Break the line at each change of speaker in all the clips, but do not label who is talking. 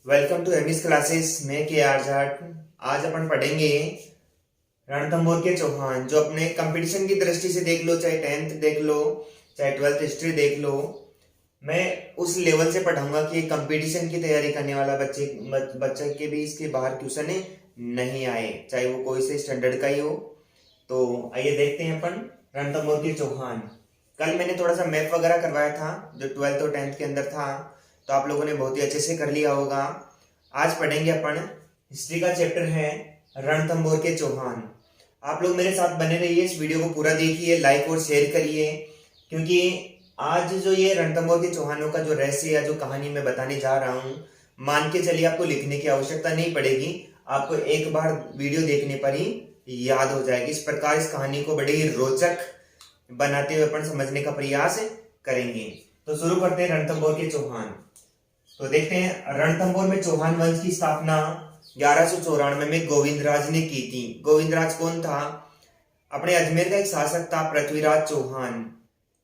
Welcome to amiss classes में के are Jat. आज अपन पढ़ेंगे रणथंभौर के चौहान, जो अपने कंपटीशन की दृष्टि से देख लो, चाहे 10th देख लो, चाहे 12th हिस्ट्री देख लो, मैं उस लेवल से पढ़ाऊंगा कि कंपटीशन की तैयारी करने वाला बच्चे के भी इसके बाहर ट्यूशन नहीं आए, चाहे वो कोई से स्टैंडर्ड का ही हो। तो आइए देखते हैं अपन रणथंभौर के चौहान। कल मैंने थोड़ा सा मैप वगैरह करवाया था जो 12th और 10th के अंदर था, तो आप लोगों ने बहुत ही अच्छे से कर लिया होगा। आज पढ़ेंगे अपन हिस्ट्री का चैप्टर है रणथंभौर के चौहान। आप लोग मेरे साथ बने रहिए, इस वीडियो को पूरा देखिए, लाइक और शेयर करिए, क्योंकि आज जो ये रणथंभौर के चौहानों का जो रहस्य या जो कहानी मैं बताने जा रहा हूँ, मान के चलिए आपको लिखने की आवश्यकता नहीं पड़ेगी, आपको एक बार वीडियो देखने पर ही याद हो जाएगी। इस प्रकार इस कहानी को बड़े ही रोचक बनाते हुए अपन समझने का प्रयास करेंगे। तो शुरू करते हैं रणथंभौर के चौहान। तो देखते हैं, रणथंभौर में चौहान वंश की स्थापना 1194 में गोविंदराज ने की थी। गोविंदराज कौन था? अपने अजमेर का एक शासक था, पृथ्वीराज चौहान।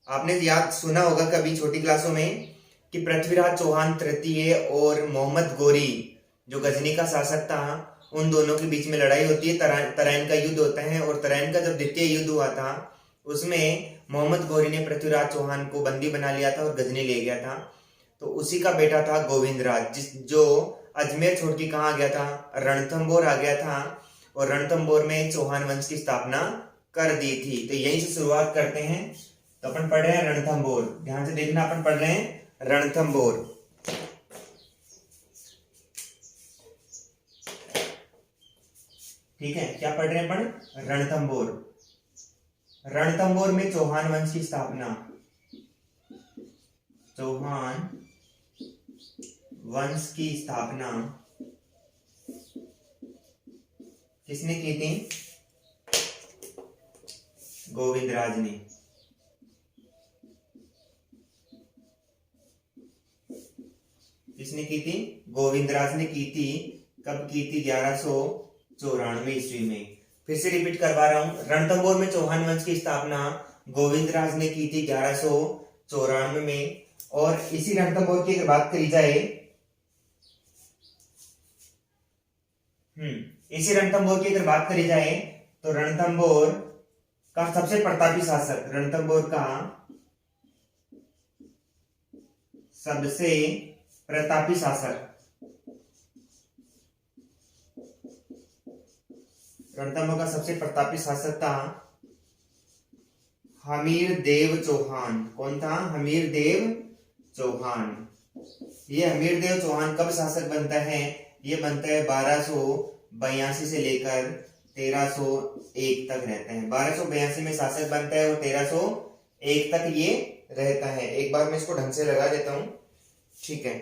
आपने याद सुना होगा कभी छोटी क्लासों में कि पृथ्वीराज चौहान तृतीय और मोहम्मद गोरी जो गजनी का शासक था, उन दोनों के बीच में लड़ाई होती है, तराइन का युद्ध होता है। और तराइन का जब द्वितीय युद्ध हुआ था, उसमें मोहम्मद गोरी ने पृथ्वीराज चौहान को बंदी बना लिया था और गजनी ले गया था। तो उसी का बेटा था गोविंदराज, जो अजमेर छोड़ के कहाँ आ गया था? रणथंभौर आ गया था, और रणथंभौर में चौहान वंश की स्थापना कर दी थी। तो यहीं से शुरुआत करते हैं। तो अपन पढ़ रहे हैं रणथंभौर, ध्यान से देखना, अपन पढ़ रहे हैं रणथंभौर। ठीक है, क्या पढ़ रहे हैं अपन? रणथंभौर। रणथंभौर में चौहान वंश की स्थापना, चौहान वंश की स्थापना किसने की थी? गोविंदराज ने। किसने की थी? गोविंदराज ने की थी। कब की थी? 1194 ईस्वी में। फिर से रिपीट करवा रहा हूं, रणथंभौर में चौहान वंश की स्थापना गोविंदराज ने की थी 1194 में। और इसी रणथंभौर की अगर बात करी जाए, इसी रणथंभौर की अगर बात करी जाए, तो रणथंभौर का सबसे प्रतापी शासक, रणथंभौर का सबसे प्रतापी शासक, रणथंभौर का सबसे प्रतापी शासक था हमीर देव चौहान। कौन था? हमीर देव चौहान। ये हमीर देव चौहान कब शासक बनता है? ये बनता है 1282 से लेकर 1301 तक रहता है। 1282 में शासक बनता है और 1301 तक ये रहता है। एक बार मैं इसको ढंग से लगा देता हूं, ठीक है।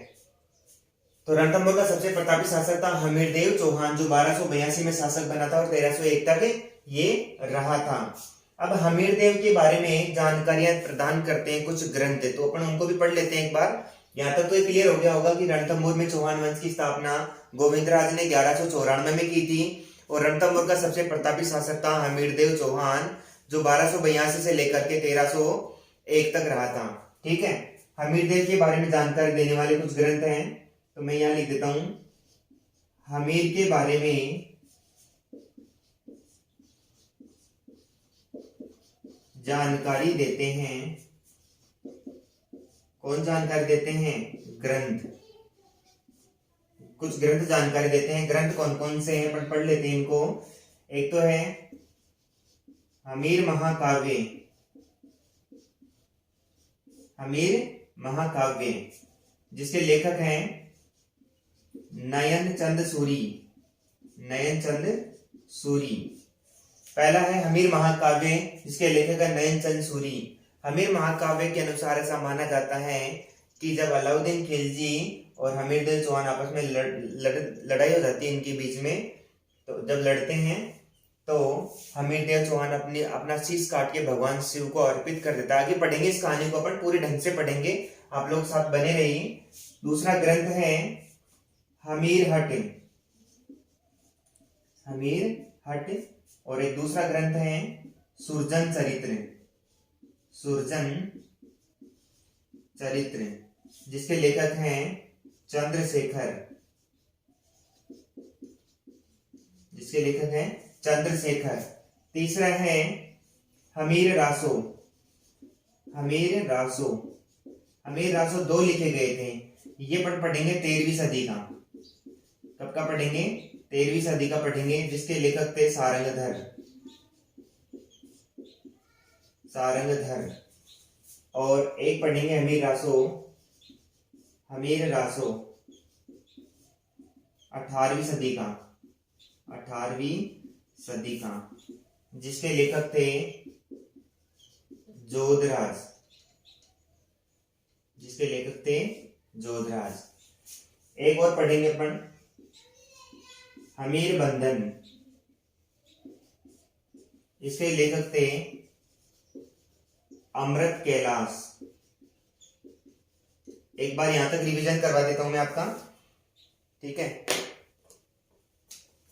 तो रणथंभौर का सबसे प्रतापी शासक था हमीरदेव चौहान, जो 1282 में शासक बना था और 1301 तक ये रहा था। अब हमीरदेव के बारे में जानकारियां प्रदान करते हैं कुछ ग्रंथ, तो अपन उनको भी पढ़ लेते हैं एक बार। यहां तक तो ये क्लियर हो गया होगा कि रणथंभौर में चौहान वंश की स्थापना गोविंदराज ने 1194 में की थी, और रणथंभौर का सबसे प्रतापी शासक था हमीरदेव चौहान, जो 1282 से लेकर के 1301 तक रहा था। ठीक है, हमीरदेव के बारे में जानकारी देने वाले कुछ ग्रंथ हैं, तो मैं यहां लिख देता हूं, हमीर के बारे में जानकारी देते हैं। कौन जानकारी देते हैं? ग्रंथ। कुछ ग्रंथ जानकारी देते हैं। ग्रंथ कौन कौन से हैं अपन पढ़ लेते हैं इनको। एक तो है हमीर महाकाव्य, हमीर महाकाव्य, जिसके लेखक हैं नयन चंद सूरी, नयन चंद सूरी। पहला है हमीर महाकाव्य, जिसके लेखक है नयन चंद सूरी। हमीर महाकाव्य के अनुसार ऐसा माना जाता है कि जब अलाउद्दीन खिलजी और हमीरदेव चौहान आपस में लड़ाई हो जाती है इनके बीच में, तो जब लड़ते हैं तो हमीरदेव चौहान अपना शीश काट के भगवान शिव को अर्पित कर देता है। आगे पढ़ेंगे इस कहानी को अपन, पूरे ढंग से पढ़ेंगे, आप लोग साथ बने रहिए। दूसरा ग्रंथ है हमीर हट, हमीर हट, और एक दूसरा ग्रंथ है सुरजन चरित्र, सुरजन चरित्र, जिसके लेखक हैं चंद्रशेखर, जिसके लेखक हैं चंद्रशेखर। तीसरा है हमीर रासो। हमीर रासो, हमीर रासो दो लिखे गए थे। ये पढ़ेंगे 13वीं सदी का। कब का पढ़ेंगे? 13वीं सदी का पढ़ेंगे, जिसके लेखक थे सारंगधर। सारंगधर। और एक पढ़ेंगे हमीर रासो। हमीर रासो 18वीं सदी का। 18वीं सदी का, जिसके लेखक थे जोधराज। जिसके लेखक थे जोधराज। एक और पढ़ेंगे अपन हमीर बंधन। इसके लेखक थे अमृत कैलाश। एक बार यहां तक रिवीजन करवा देता हूं मैं आपका, ठीक है,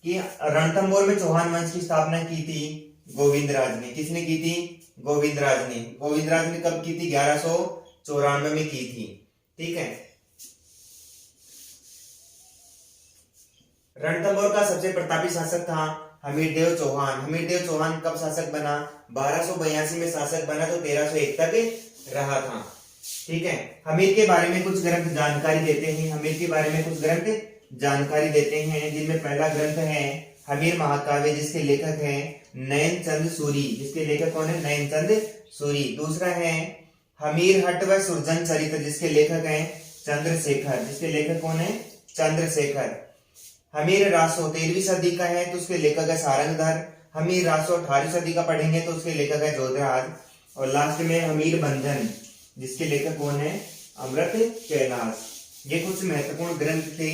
कि रणथंभौर में चौहान वंश की स्थापना की थी गोविंदराज ने। किसने की थी? गोविंदराज ने। गोविंदराज ने कब की थी? 1194 में की थी, ठीक है। रणथंभौर का सबसे प्रतापी शासक था हमीरदेव चौहान। हमीरदेव चौहान कब शासक बना? 1282 में शासक बना, तो 1301 तक रहा था, ठीक है। हमीर के बारे में कुछ ग्रंथ जानकारी देते हैं। हमीर के बारे में कुछ ग्रंथ जानकारी देते हैं, जिनमें पहला ग्रंथ है हमीर महाकाव्य, जिसके लेखक हैं नयनचंद सूरी। जिसके लेखक कौन है? नयनचंद सूरी। दूसरा है हमीर हट व सुरजन चरित्र, जिसके लेखक हैं चंद्रशेखर। जिसके लेखक कौन है? चंद्रशेखर। हमीर रासो 13वीं सदी का है, तो उसके लेखक है सारंगधर। हमीर रासो 18वीं सदी का पढ़ेंगे, तो उसके लेखक है जोधराज। और लास्ट में हमीर बंधन, जिसके लेखक कौन है? अमृत कैलाश। ये कुछ महत्वपूर्ण ग्रंथ थे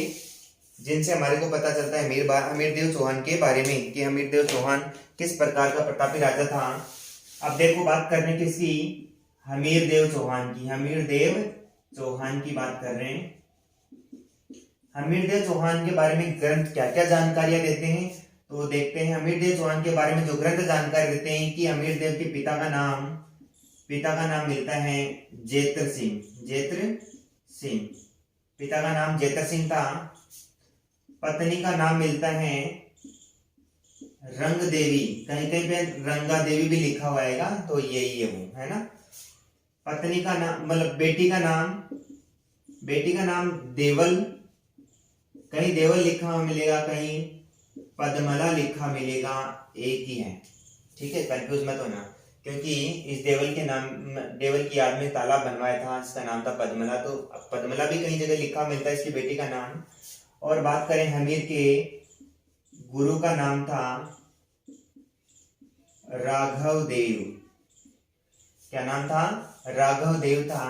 जिनसे हमारे को पता चलता है हमीरदेव चौहान के बारे में, कि हमीरदेव चौहान किस प्रकार का प्रतापी राजा था। अब देखो बात करने किसकी? हमीरदेव चौहान की। हमीरदेव चौहान की बात कर रहे हैं। हमीरदेव चौहान के बारे में ग्रंथ क्या क्या जानकारियां देते हैं, तो देखते हैं। हमीरदेव चौहान के बारे में जो ग्रंथ जानकारी देते हैं कि हमीरदेव के पिता का नाम मिलता है जेत्र सिंह। जेत्र सिंह, पिता का नाम जेत्र सिंह था। पत्नी का नाम मिलता है रंग देवी। कहीं कहीं पे रंगा देवी भी लिखा हुआ आएगा, तो यही है वो, है ना। पत्नी का नाम मतलब बेटी का नाम देवल। कहीं देवल लिखा हुआ मिलेगा, कहीं पद्मला लिखा मिलेगा, एक ही है, ठीक है। कंफ्यूज मत होना, क्योंकि इस देवल की याद में तालाब बनवाया था, इसका नाम था पद्मला। तो पद्मला भी कहीं जगह लिखा मिलता है इसकी बेटी का नाम। और बात करें हमीर के गुरु का नाम था राघव देव। क्या नाम था? राघव देव था।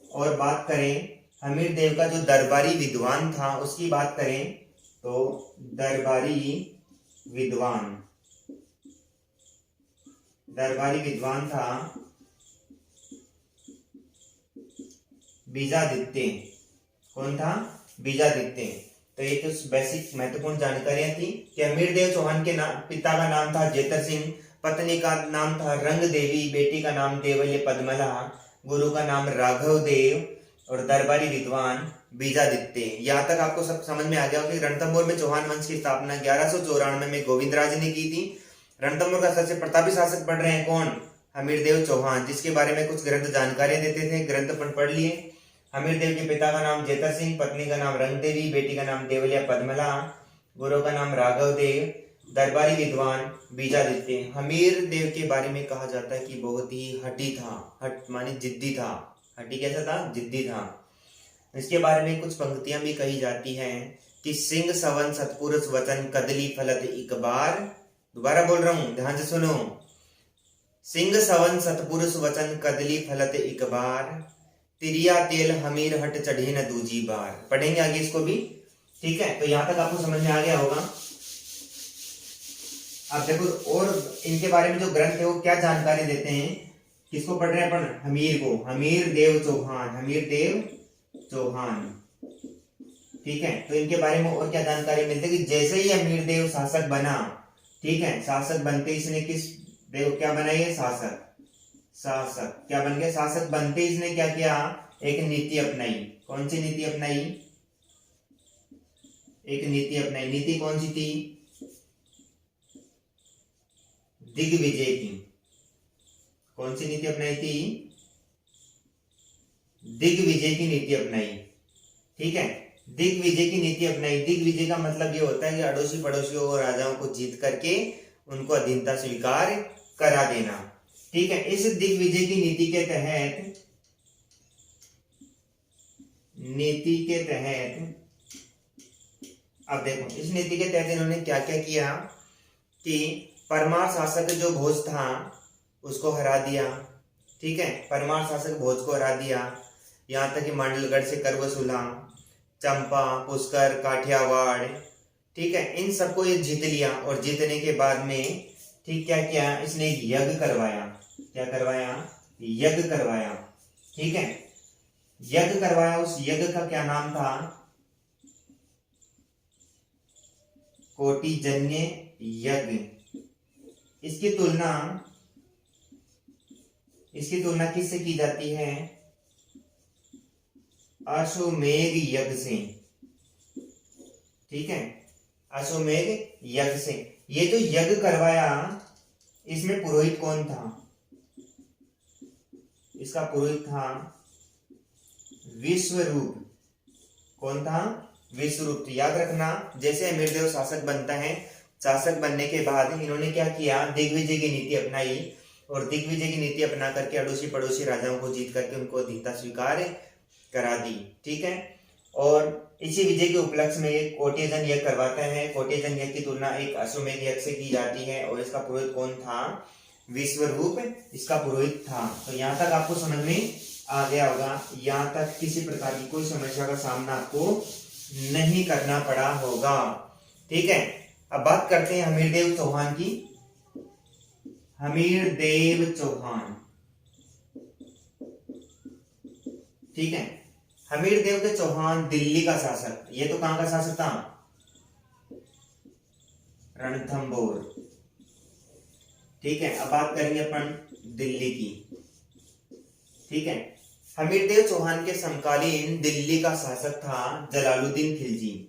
और बात करें हमीर देव का जो दरबारी विद्वान था, उसकी बात करें तो दरबारी विद्वान था बीजादित्य। कौन था? बीजादित्य। तो ये कुछ बेसिक महत्वपूर्ण जानकारियां थी कि हमीरदेव चौहान के पिता का नाम था जेतर सिंह, पत्नी का नाम था रंग देवी, बेटी का नाम देवल्य पद्मला, गुरु का नाम राघव देव और दरबारी विद्वान बीजादित्य। यहाँ तक आपको सब समझ में आ गया कि रणथंभौर में चौहान वंश की स्थापना 1194 में गोविंदराज ने की थी। रणथंभौर का सबसे प्रतापी शासक पढ़ रहे हैं कौन? हमीरदेव चौहान, जिसके बारे में कुछ ग्रंथ जानकारियां देते थे। ग्रंथ अपन पढ़ लिए। हमीरदेव के पिता का नाम जेतर सिंह, पत्नी का नाम रंग देवी, बेटी का नाम देवलिया पद्मला, गुरु का नाम राघव देव, दरबारी विद्वान बीजादित्य। हमीर देव के बारे में कहा जाता है कि बहुत ही हठी था। हट मानी जिद्दी था। हठी कैसा था? जिद्दी था। इसके बारे में कुछ पंक्तियां भी कही जाती हैं कि सिंह सवन सतपुरुष वचन कदली फलत एक बार। दोबारा बोल रहा हूं, ध्यान से सुनो। सिंह सवन सतपुरुष वचन कदली फलत एक बार, तिरिया तेल हमीर हट चढ़े न दूजी बार। पढ़ेंगे आगे इसको भी, ठीक है। तो यहां तक आपको समझ में आ गया होगा। आप देखो और इनके बारे में जो ग्रंथ है वो क्या जानकारी देते हैं। किसको पढ़ रहे हैं अपन? हमीर को। हमीर देव चौहान, ठीक है। तो इनके बारे में और क्या जानकारी मिलती है कि जैसे ही हमीर देव शासक बना, ठीक है, शासक बनते इसने किस देव क्या बना? ये शासक क्या बन गया? शासक बनते इसने क्या किया? एक नीति अपनाई। कौन सी नीति अपनाई? एक नीति अपनाई। नीति कौन सी थी? दिग्विजय की। कौन सी नीति अपनाई थी? दिग्विजय की नीति अपनाई। ठीक है, दिग्विजय की नीति अपनाई। दिग्विजय का मतलब ये होता है कि अड़ोसी पड़ोसियों और राजाओं को जीत करके उनको अधीनता स्वीकार करा देना। ठीक है, इस दिग्विजय की नीति के तहत अब देखो, इस नीति के तहत इन्होंने क्या क्या किया कि परमार शासक जो भोज था उसको हरा दिया। ठीक है, परमार शासक भोज को हरा दिया। यहाँ तक कि मांडलगढ़ से कर वसूला, चंपा, पुष्कर, काठियावाड़, ठीक है, इन सबको ये जीत लिया। और जीतने के बाद में ठीक क्या किया, इसने एक यज्ञ करवाया। क्या करवाया? यज्ञ करवाया। ठीक है, यज्ञ करवाया। उस यज्ञ का क्या नाम था? कोटिजन्य यज्ञ। इसकी तुलना किससे की जाती है? अश्वमेध यज्ञ से। ठीक है, अश्वमेध यज्ञ से। ये जो यज्ञ करवाया, इसमें पुरोहित कौन था? इसका पुरोहित था विश्वरूप। कौन था? विश्वरूप। याद रखना, जैसे अमीरदेव शासक बनता है, शासक बनने के बाद इन्होंने क्या किया? दिग्विजय की नीति अपनाई। और दिग्विजय की नीति अपना करके अड़ोसी पड़ोसी राजाओं को जीत करके उनको अधीनता स्वीकार करा दी। ठीक है, और इसी विजय के उपलक्ष्य में एक कोटिजन यज्ञ करवाते हैं। कोटिजन यज्ञ की तुलना एक अश्वमेध यज्ञ से की जाती है। और इसका पुरोहित कौन था? विश्वरूप इसका पुरोहित था। तो यहाँ तक आपको समझ में आ गया होगा। यहाँ तक किसी प्रकार की कोई समस्या का सामना आपको नहीं करना पड़ा होगा। ठीक है, अब बात करते हैं हमीरदेव चौहान की। हमीरदेव चौहान, ठीक है, हमीरदेव के चौहान दिल्ली का शासक। ये तो कहां का शासक था? रणथंभौर। ठीक है, अब बात करेंगे अपन दिल्ली की। ठीक है, हमीरदेव चौहान के समकालीन दिल्ली का शासक था जलालुद्दीन खिलजी।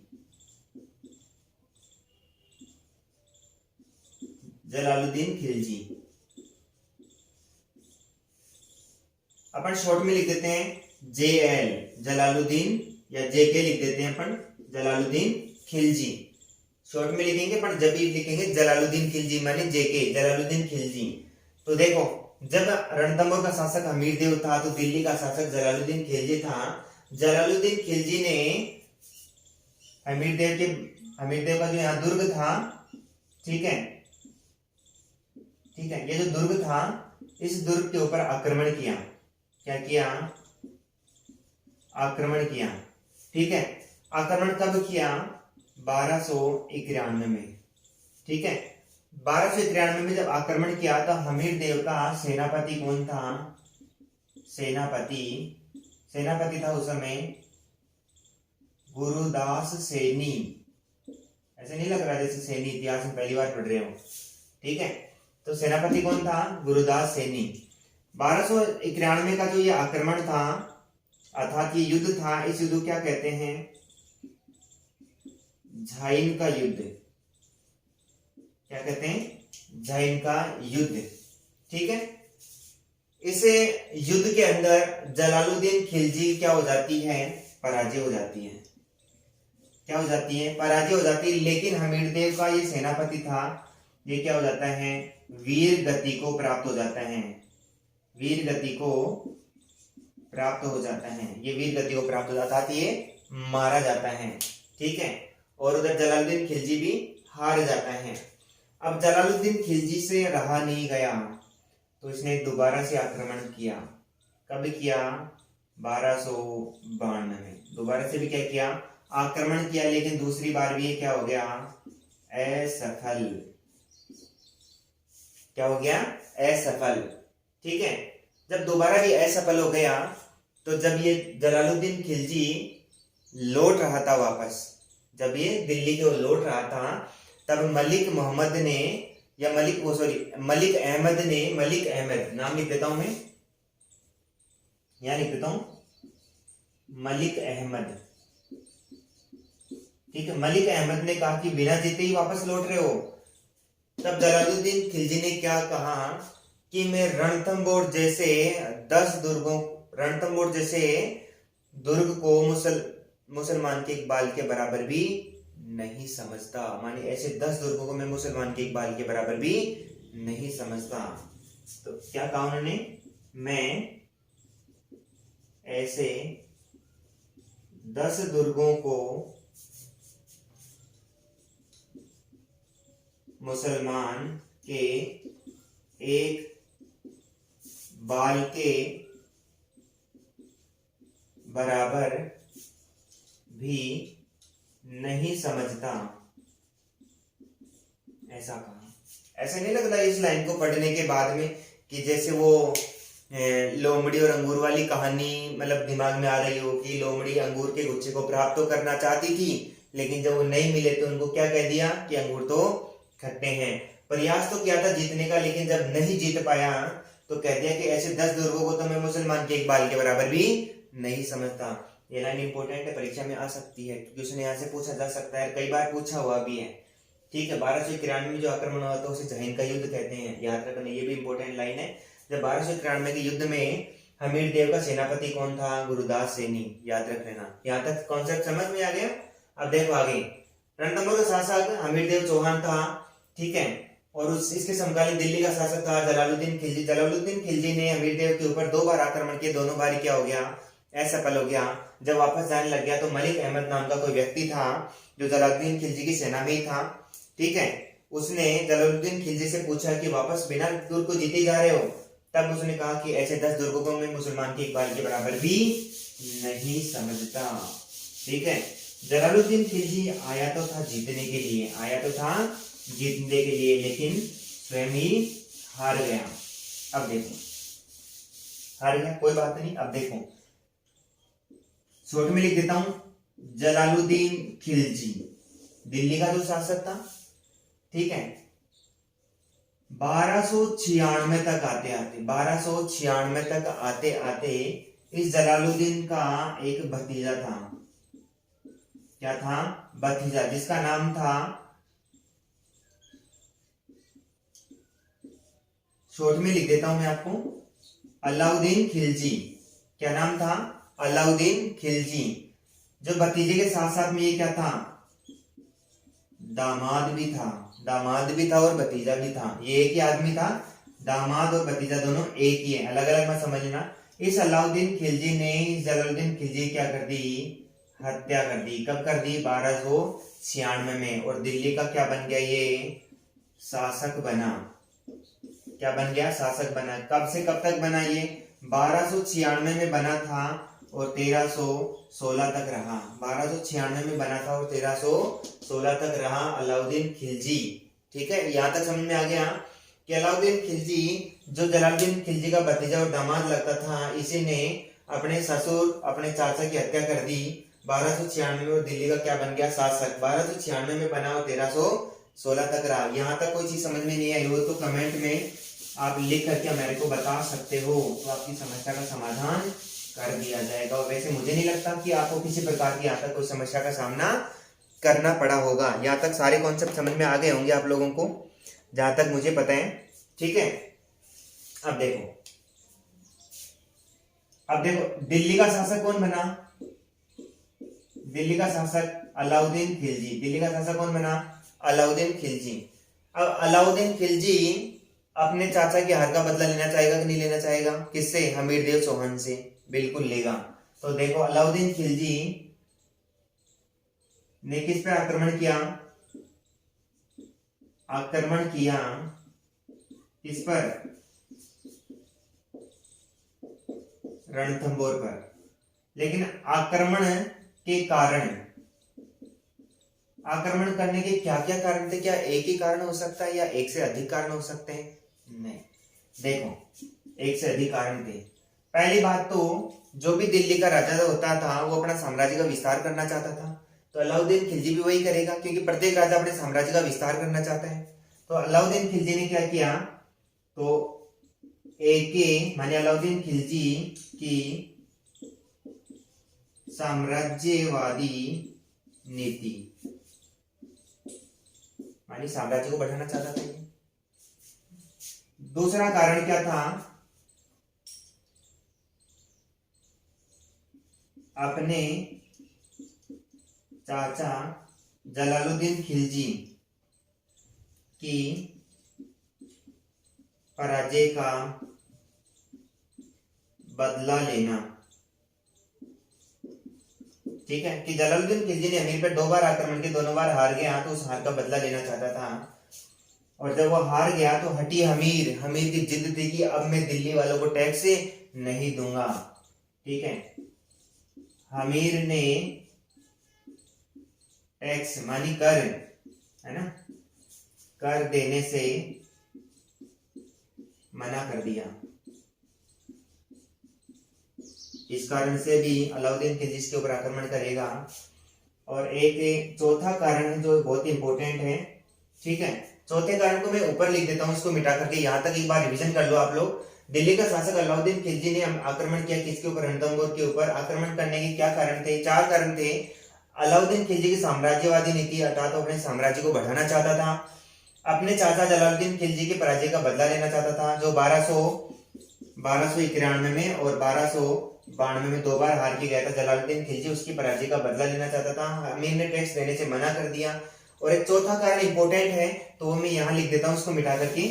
जलालुद्दीन खिलजी। अपन शॉर्ट में लिख देते हैं JL, जलालुद्दीन, या JK लिख देते हैं अपन, जलालुद्दीन खिलजी। शॉर्ट में लिखेंगे, पर जब भी लिखेंगे जलालुद्दीन खिलजी माने JK, जलालुद्दीन खिलजी। तो देखो, जब रणथंभौर का शासक हमीरदेव था तो दिल्ली का शासक जलालुद्दीन खिलजी था। जलालुद्दीन खिलजी ने हमीरदेव का जो यहाँ दुर्ग था, ठीक है, ये जो दुर्ग था, इस दुर्ग के ऊपर आक्रमण किया। क्या किया? आक्रमण किया। ठीक है, आक्रमण कब किया? 1291 में। ठीक है, 1291 में जब आक्रमण किया तो हमीरदेव का सेनापति कौन था? सेनापति था उस समय गुरुदास सैनी। ऐसे नहीं लग रहा जैसे सैनी इतिहास में पहली बार पढ़ रहे हो। ठीक है, तो सेनापति कौन था? गुरुदास सैनी। 1291 का जो ये आक्रमण था, अर्थात ये युद्ध था, इस युद्ध को क्या कहते हैं? झाइन का युद्ध। क्या कहते हैं? झाइन का युद्ध। ठीक है, इस युद्ध के अंदर जलालुद्दीन खिलजी क्या हो जाती है? पराजय हो जाती है। क्या हो जाती है? पराजय हो जाती है। लेकिन हमीरदेव का ये सेनापति था, ये क्या हो जाता है? वीर गति को प्राप्त हो जाता है। वीर गति को प्राप्त हो जाता है। ये वीर गति को प्राप्त हो जाता है, ये मारा जाता है। ठीक है, और उधर जलालुद्दीन खिलजी भी हार जाता है। अब जलालुद्दीन खिलजी से रहा नहीं गया तो इसने दोबारा से आक्रमण किया। कब किया? 1252 में दोबारा से भी क्या किया? आक्रमण किया। लेकिन दूसरी बार भी ये क्या हो गया? असफल। क्या हो गया? असफल। ठीक है, जब दोबारा भी असफल हो गया तो जब ये जलालुद्दीन खिलजी लौट रहा था वापस, जब ये दिल्ली को लौट रहा था, तब मलिक अहमद नाम लिख देता हूं मैं, यहां लिख देता हूं मलिक अहमद। ठीक है, मलिक अहमद ने कहा कि बिना जीते ही वापस लौट रहे हो, तब जलालुद्दीन खिलजी ने क्या कहा कि मैं रणथंबोर जैसे 10 दुर्गों रणथंबोर जैसे दुर्ग को मुसलमान के इकबाल के बराबर भी नहीं समझता। माने ऐसे 10 दुर्गों को मैं मुसलमान के इकबाल के बराबर भी नहीं समझता। तो क्या कहा उन्होंने, मैं ऐसे 10 दुर्गों को मुसलमान के एक बाल के बराबर भी नहीं समझता, ऐसा कहा। ऐसा नहीं लगता इस लाइन को पढ़ने के बाद में कि जैसे वो लोमड़ी और अंगूर वाली कहानी मतलब दिमाग में आ रही हो कि लोमड़ी अंगूर के गुच्छे को प्राप्त तो करना चाहती थी, लेकिन जब वो नहीं मिले तो उनको क्या कह दिया कि अंगूर तो खट्टे हैं। प्रयास तो किया था जीतने का, लेकिन जब नहीं जीत पाया तो कह दिया कि ऐसे 10 दुर्गों को तो मैं मुसलमान के इकबाल के बराबर भी नहीं समझता। ये लाइन इंपॉर्टेंट है, परीक्षा में आ सकती है, क्वेश्चन यहाँ से पूछा जा सकता है, कई बार पूछा हुआ भी है। ठीक है, 1291 में जो आक्रमण हुआ था उसे जहीन का युद्ध कहते हैं, याद रखना, ये भी इंपॉर्टेंट लाइन है। जब 1291 के युद्ध में हमीर देव का सेनापति कौन था, गुरुदास सैनी, याद रख लेना। यहाँ तक कॉन्सेप्ट समझ में आ गया। अब देखो आगे, रणथंभोर का शासक हमीर देव चौहान था, ठीक है, और इसके समकालीन दिल्ली का शासक था जलालुद्दीन खिलजी। जलालुद्दीन खिलजी ने हमीर देव के ऊपर 2 बार आक्रमण किए, दोनों बार क्या हो गया, असफल हो गया। जब वापस जाने लग गया तो मलिक अहमद नाम का कोई व्यक्ति था जो जलालुद्दीन खिलजी की सेना में ही था, ठीक है, उसने जलालुद्दीन खिलजी से पूछा कि वापस बिना दुर्ग को जीते जा रहे हो, तब उसने कहा कि ऐसे 10 दुर्गों को मैं मुसलमान के इकबाल के बराबर भी नहीं समझता। ठीक है, जलालुद्दीन खिलजी आया तो था जीतने के लिए, आया तो था जीतने के लिए, लेकिन स्वयं ही हार गया। अब देखो, हार गया, कोई बात नहीं। अब देखो शॉर्ट में लिख देता हूं, जलालुद्दीन खिलजी दिल्ली का जो शासक था, ठीक है, 1296 तक आते आते इस जलालुद्दीन का एक भतीजा था। क्या था, भतीजा, जिसका नाम था, शॉर्ट में लिख देता हूं मैं आपको, अलाउद्दीन खिलजी। क्या नाम था, अलाउद्दीन खिलजी। जो भतीजे के साथ साथ में ये क्या था, दामाद भी था और भतीजा भी था। ये एक ही आदमी था, दामाद और भतीजा दोनों एक ही है, अलग अलग मत समझना। इस अलाउद्दीन खिलजी ने जलालुद्दीन खिलजी क्या कर दी, हत्या कर दी। कब कर दी, 1296 में। और दिल्ली का क्या बन गया, ये शासक बना। क्या बन गया, शासक बना। कब से कब तक बना, ये 1296 में बना था और 1316 तक रहा। 1296 में बना था और 1316 तक रहा अलाउद्दीन खिलजी। ठीक है, यहां तक समझ में आ गया कि अलाउद्दीन खिलजी जो जलालुद्दीन खिलजी का भतीजा और दामाद लगता था, इसी ने अपने ससुर अपने चाचा की हत्या कर दी 1296 में, और दिल्ली का क्या बन गया, शासक। 1296 में बना और 1316 तक रहा। यहाँ तक कोई चीज समझ में नहीं आई हो तो कमेंट में आप लिख करके मेरे को बता सकते हो, तो आपकी समस्या का समाधान कर दिया जाएगा। और वैसे मुझे नहीं लगता कि आपको किसी प्रकार की यहाँ तक कोई समस्या का सामना करना पड़ा होगा। यहाँ तक सारे कॉन्सेप्ट समझ में आ गए होंगे आप लोगों को, जहां तक मुझे पता है। ठीक है, अब देखो दिल्ली का शासक कौन बना, दिल्ली का शासक अलाउद्दीन खिलजी। दिल्ली का शासक कौन बना, अलाउद्दीन खिलजी। अब अलाउद्दीन खिलजी अपने चाचा की हार का बदला लेना चाहेगा कि नहीं लेना चाहेगा, किससे, हमीर देव चौहान से, बिल्कुल लेगा। तो देखो अलाउद्दीन खिलजी ने किस पे आक्रमण किया, किस पर, रणथंबोर पर। लेकिन आक्रमण करने के क्या क्या कारण थे, क्या एक ही कारण हो सकता है या एक से अधिक कारण हो सकते हैं, नहीं, देखो एक से अधिक कारण थे। पहली बात तो जो भी दिल्ली का राजा होता था वो अपना साम्राज्य का विस्तार करना चाहता था, तो अलाउद्दीन खिलजी भी वही करेगा, क्योंकि प्रत्येक राजा अपने साम्राज्य का विस्तार करना चाहता है। तो अलाउद्दीन खिलजी ने क्या किया, तो माने अलाउद्दीन खिलजी की साम्राज्यवादी नीति, मानी साम्राज्य को बढ़ाना चाहता था ये। दूसरा कारण क्या था, अपने चाचा जलालुद्दीन खिलजी की पराजय का बदला लेना। ठीक है, कि जलालुद्दीन खिलजी ने अमीर पर 2 बार आक्रमण किए, दोनों बार हार गया, तो उस हार का बदला लेना चाहता था। और जब वो हार गया तो हटी हमीर की जिद थी कि अब मैं दिल्ली वालों को टैक्स नहीं दूंगा। ठीक है, हमीर ने टैक्स मानी कर, है ना, कर देने से मना कर दिया। इस कारण से भी अलाउद्दीन खिलजी इसके ऊपर आक्रमण करेगा। और एक चौथा कारण है जो बहुत इंपॉर्टेंट है। ठीक है, चौथे कारण को मैं ऊपर लिख देता हूं, इसको मिटा करके यहां तक एक बार रिवीजन कर लो आप लोग। दिल्ली का शासक अलाउद्दीन खिलजी ने आक्रमण किया किसके ऊपर, रणथंभौर के ऊपर। आक्रमण करने के क्या कारण थे, 4 कारण थे। अलाउद्दीन खिलजी की साम्राज्यवादी नीति, अर्थात अपने साम्राज्य को बढ़ाना चाहता था। अपने चाचा जलालुद्दीन खिलजी के पराजय का बदला लेना चाहता था, जो 1291 में और 1292 में 2 बार हार के गया था जलालुद्दीन खिलजी, उसकी पराजय का बदला लेना चाहता था। अमीर ने टैक्स देने से मना कर दिया। और एक चौथा कारण इंपॉर्टेंट है, तो वो मैं यहां लिख देता हूं, उसको मिटा करके।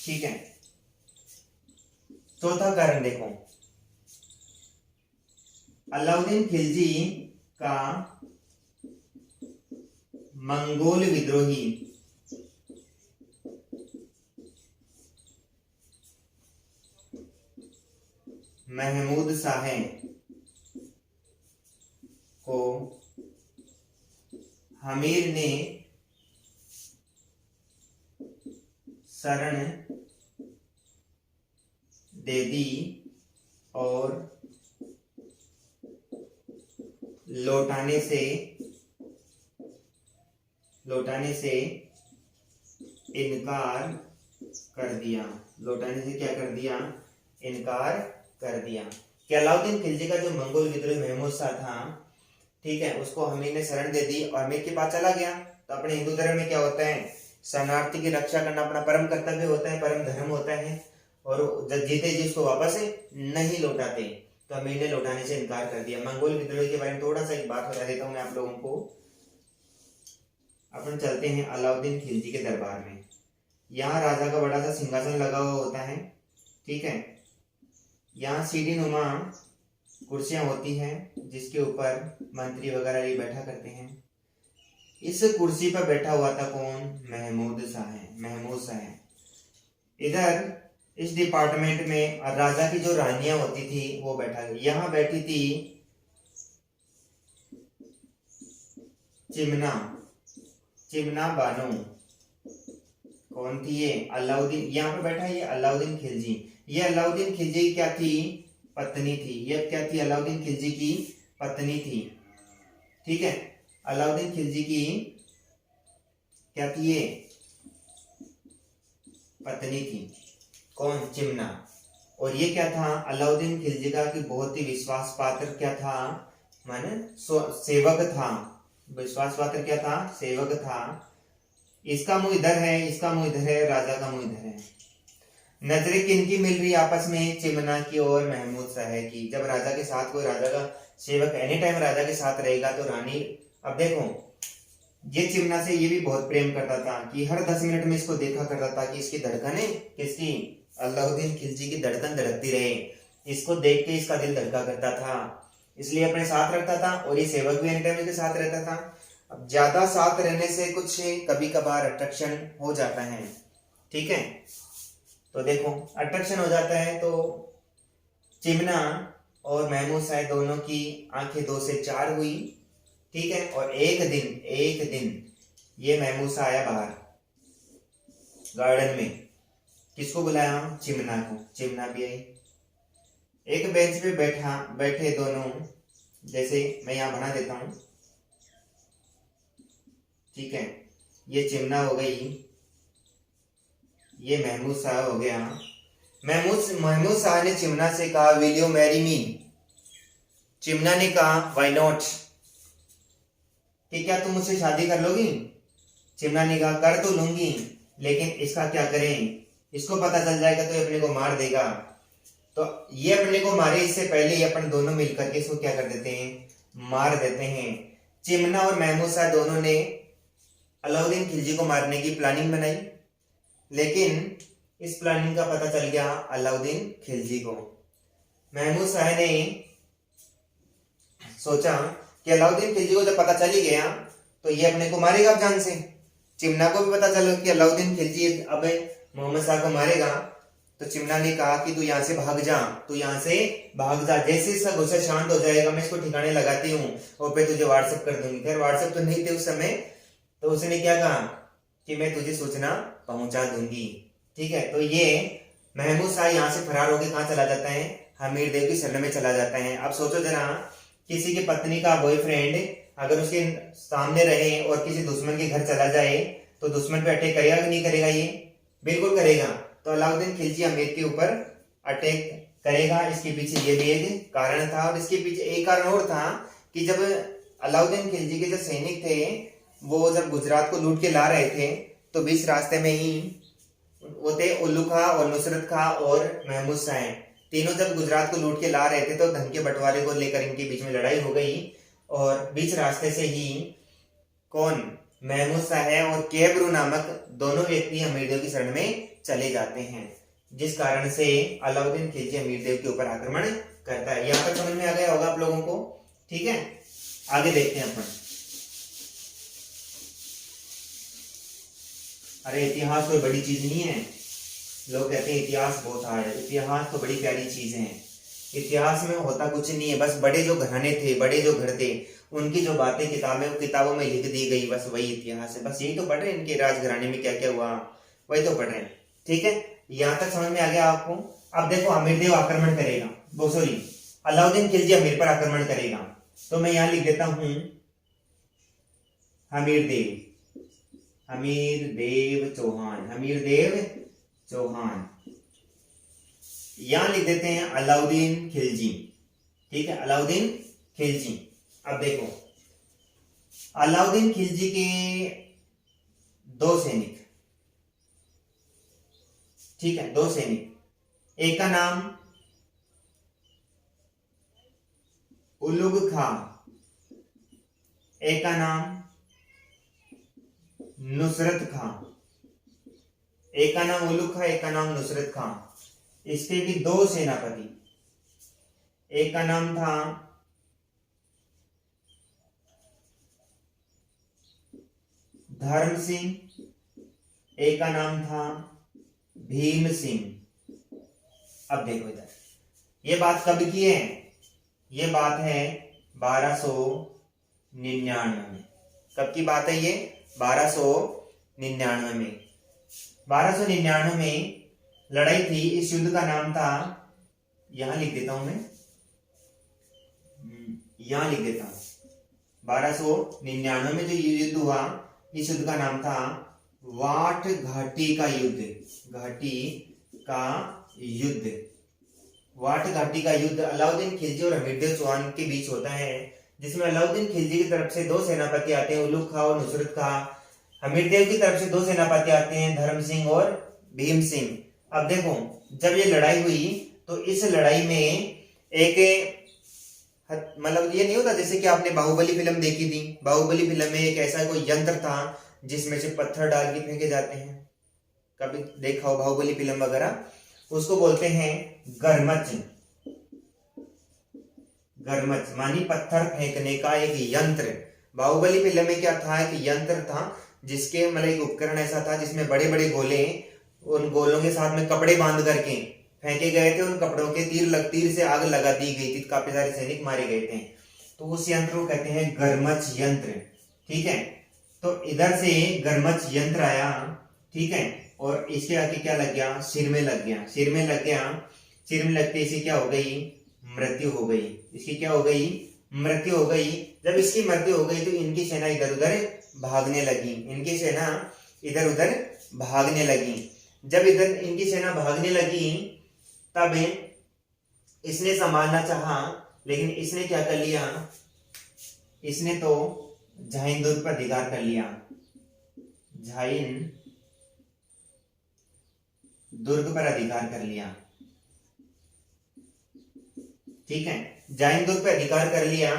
ठीक है, चौथा कारण देखो, अलाउद्दीन खिलजी का मंगोल विद्रोही महमूद शाह को हमीर ने शरण दे दी और लौटाने से इनकार कर दिया। लौटाने से क्या कर दिया, इनकार कर दिया। कि अलाउद्दीन खिलजी का जो मंगोल विद्रोही महमूद शाह था, ठीक है, उसको हमीर ने शरण दे दी और हमीर के पास चला गया। तो अपने हिंदू धर्म में क्या होता है, शरणार्थी की रक्षा करना अपना परम कर्तव्य होता है, परम धर्म होता है। और जब जीते जी उसको वापस नहीं लौटाते, तो हमीर ने लौटाने से इनकार कर दिया। मंगोल विद्रोह के बारे में थोड़ा सा एक बात बता देता हूं मैं आप लोगों को। अपन चलते हैं अलाउद्दीन खिलजी के दरबार में। यहाँ राजा का बड़ा सा सिंहासन लगा हुआ होता है। ठीक है, यहाँ सीढ़ी नुमा कुर्सियां होती हैं जिसके ऊपर मंत्री वगैरह ये बैठा करते हैं। इस कुर्सी पर बैठा हुआ था कौन, महमूद शाह। इधर इस डिपार्टमेंट में राजा की जो रानियां होती थी वो बैठा, यहाँ बैठी थी चिमना बानो। कौन थी ये, अलाउद्दीन। यहाँ पे बैठा ये अलाउद्दीन खिलजी। ये अलाउद्दीन खिलजी की क्या थी, पत्नी थी। ये क्या थी, अलाउद्दीन खिलजी की पत्नी थी। ठीक है, अलाउद्दीन खिलजी की क्या थी, ये पत्नी थी। कौन, चिमना। और ये क्या था, अलाउद्दीन खिलजी का कि बहुत ही विश्वास पात्र क्या था, माने सेवक था। विश्वास पात्र क्या था, सेवक था। इसका मुंह इधर है, इसका मुंह इधर है, राजा का मुंह इधर है। नजरें किनकी मिल रही आपस में, चिमना की और महमूद शाह की। जब राजा के साथ कोई राजा का सेवक एनी टाइम राजा के साथ रहेगा तो रानी, अब देखो ये चिमना से ये भी बहुत प्रेम करता था कि हर 10 मिनट में इसको देखा करता था कि इसकी धड़कने, किसकी, अलाउद्दीन खिलजी की धड़कन धड़कती रहे। इसको देख के इसका दिल धड़का करता था, इसलिए अपने साथ रखता था। और ये सेवक भी एनी टाइम इसके साथ रहता था। अब ज्यादा साथ रहने से कुछ कभी कभार अट्रैक्शन हो जाता है। ठीक है, तो देखो अट्रैक्शन हो जाता है। तो चिमना और महमूद शाह दोनों की आंखें 2 से 4 हुई। ठीक है, और एक दिन ये महमूद शाह आया बाहर गार्डन में। किसको बुलाया, चिमना को। चिमना भी आई, एक बेंच पे बैठे दोनों। जैसे मैं यहां बना देता हूं। ठीक है, ये चिमना हो गई, ये महमूद शाह हो गया। महमूद शाह ने चिमना से कहा, will you marry me. Chimna ने कहा, व्हाई नॉट, कि क्या तुम मुझसे शादी कर लोगी? चिमना ने कहा कर तो लूंगी, लेकिन इसका क्या करें, इसको पता चल जाएगा तो ये अपने को मार देगा। तो ये अपने को मारे इससे पहले ही अपन दोनों मिलकर के इसको क्या कर देते हैं, मार देते हैं। चिमना और महमूद शाह दोनों ने अलाउद्दीन खिलजी को मारने की प्लानिंग बनाई, लेकिन इस प्लानिंग का पता चल गया अलाउद्दीन खिलजी को। महमूद शाह ने सोचा कि अलाउद्दीन खिलजी को जब पता चल ही गया तो ये अपने को मारेगा अब जान से। चिमना को भी पता चला कि अलाउद्दीन खिलजी अब मोहम्मद शाह को मारेगा, तो चिमना ने कहा कि तू यहाँ से भाग जा, तू यहाँ से भाग जा, जैसे इसका गुस्सा शांत हो जाएगा मैं इसको ठिकाने लगाती हूँ और फिर तुझे व्हाट्सएप कर दूंगी। खैर व्हाट्सएप तो नहीं थे उस समय, तो उसने क्या कहा कि मैं तुझे सूचना पहुंचा दूंगी। ठीक है, तो ये महमूद शाह यहाँ से फरार होकर कहाँ चला जाता है, हमीर देव की शरण में चला जाता है। अब सोचो जरा, किसी की पत्नी का बॉयफ्रेंड अगर उसके सामने रहे और किसी दुश्मन के घर चला जाए तो दुश्मन पे अटैक करेगा कि नहीं करेगा? ये बिल्कुल करेगा। तो अलाउद्दीन खिलजी अमीर के ऊपर अटैक करेगा, इसके पीछे ये भी एक कारण था। और इसके पीछे एक कारण और था कि जब अलाउद्दीन खिलजी के जो सैनिक थे वो जब गुजरात को लूट के ला रहे थे तो बीच रास्ते में ही वो थे उल्लू खां और नुसरत खां और महमूद शाह, तीनों जब गुजरात को लूट के ला रहे थे तो धन के बंटवारे को लेकर इनके बीच में लड़ाई हो गई। और बीच रास्ते से ही कौन, महमूद शाह और केबरू नामक दोनों व्यक्ति अमीरदेव की शरण में चले जाते हैं, जिस कारण से अलाउद्दीन खिलजी अमीरदेव के ऊपर आक्रमण करता है। यहाँ पर समझ में आ गया होगा आप लोगों को? ठीक है, आगे देखते हैं अपन। अरे इतिहास कोई बड़ी चीज नहीं है, लोग कहते हैं इतिहास बहुत हार्ड है। इतिहास तो बड़ी प्यारी चीजें हैं। इतिहास में होता कुछ नहीं है, बस बड़े जो घराने थे, बड़े जो घर थे, उनकी जो बातें किताबों में लिख दी गई, बस वही इतिहास है। बस यही तो पढ़ रहे हैं, इनके राजघराने में क्या क्या हुआ वही तो पढ़ रहे हैं। ठीक है, यहाँ तक समझ में आ गया आपको? अब देखो अमीरदेव आक्रमण करेगा, वो सॉरी अलाउद्दीन खिलजी अमीर पर आक्रमण करेगा, तो मैं यहाँ लिख देता हूं हमीरदेव, हमीरदेव चौहान, हमीरदेव चौहान। यहां लिख देते हैं अलाउद्दीन खिलजी। ठीक है, अलाउद्दीन खिलजी। अब देखो अलाउद्दीन खिलजी के दो सैनिक, ठीक है, दो सैनिक, एक का नाम उलुग खां, एक का नाम नुसरत खां, एक का नाम उलुग खां, एक का नाम नुसरत खां। इसके भी दो सेनापति, एक का नाम था धर्म सिंह, एक का नाम था भीम सिंह। अब देखो इधर, ये बात कब की है? ये बात है 1299 में। कब की बात है ये? 1299 में। 1299 में लड़ाई थी। इस युद्ध का नाम था, यहां लिख देता हूं मैं, यहां लिख देता हूं, 1299 में जो युद्ध हुआ, इस युद्ध का नाम था वाट घाटी का युद्ध। घाटी का युद्ध, वाट घाटी का युद्ध अलाउद्दीन खिलजी और हमीरदेव चौहान के बीच होता है, जिसमें अलाउद्दीन खिलजी की तरफ से दो सेनापति आते हैं, उलुग खां और नुसरत खां। हमीरदेव की तरफ से दो सेनापति आते हैं, धर्म सिंह और भीम सिंह। अब देखो जब ये लड़ाई हुई तो इस लड़ाई में एक मतलब ये नहीं होता जैसे कि आपने बाहुबली फिल्म देखी थी, बाहुबली फिल्म में एक ऐसा कोई यंत्र था जिसमें से पत्थर डाल के फेंके जाते हैं, कभी देखा हो बाहुबली फिल्म वगैरह, उसको बोलते हैं गरमच। गरमच मानी पत्थर फेंकने का एक यंत्र। बाहुबली फिल्म में क्या था, एक यंत्र था जिसके मतलब एक उपकरण ऐसा था जिसमें बड़े बड़े गोले, उन गोलों के साथ में कपड़े बांध करके फेंके गए थे, उन कपड़ों के तीर से आग लगा दी गई थी, काफी सारे सैनिक मारे गए थे। तो उस यंत्र को कहते हैं गरमच यंत्र। ठीक है, तो इधर से गरमच यंत्र आया, ठीक है, और इसके आगे क्या लग गया, सिर में लग गया, सिर में लग गया, सिर में लगते इसी क्या हो गई, मृत्यु हो गई। इसकी क्या हो गई, मृत्यु हो गई। जब इसकी मृत्यु हो गई तो इनकी सेना इधर उधर भागने लगी, इनकी सेना इधर उधर भागने लगी। जब इधर इनकी सेना भागने लगी तब इसने संभालना चाहा, लेकिन इसने क्या कर लिया, इसने तो झाइन दुर्ग पर अधिकार कर लिया, झाइन दुर्ग पर अधिकार कर लिया। ठीक है, झाइन दुर्ग पर अधिकार कर लिया।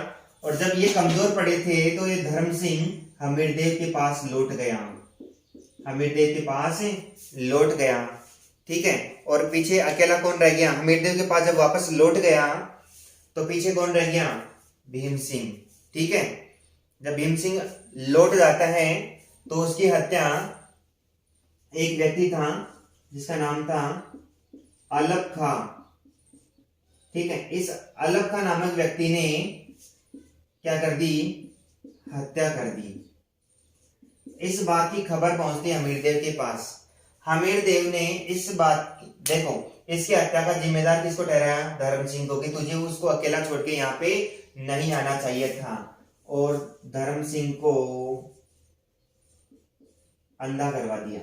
और जब ये कमजोर पड़े थे तो ये धर्म सिंह हमीरदेव के पास लौट गया, हमीरदेव के पास लौट गया। ठीक है, और पीछे अकेला कौन रह गया? हमीरदेव के पास जब वापस लौट गया तो पीछे कौन रह गया? भीम सिंह। ठीक है, जब भीम सिंह लौट जाता है तो उसकी हत्या एक व्यक्ति था जिसका नाम था अलग खां। ठीक है, इस अलग खां नामक व्यक्ति ने क्या कर दी? हत्या कर दी। इस बात की खबर पहुंचती हमीरदेव के पास। हमीरदेव ने इस बात, देखो इसकी हत्या का जिम्मेदार किसको ठहराया? धर्म सिंह को, कि तुझे उसको अकेला छोड़ के यहाँ पे नहीं आना चाहिए था, और धर्म सिंह को अंधा करवा दिया।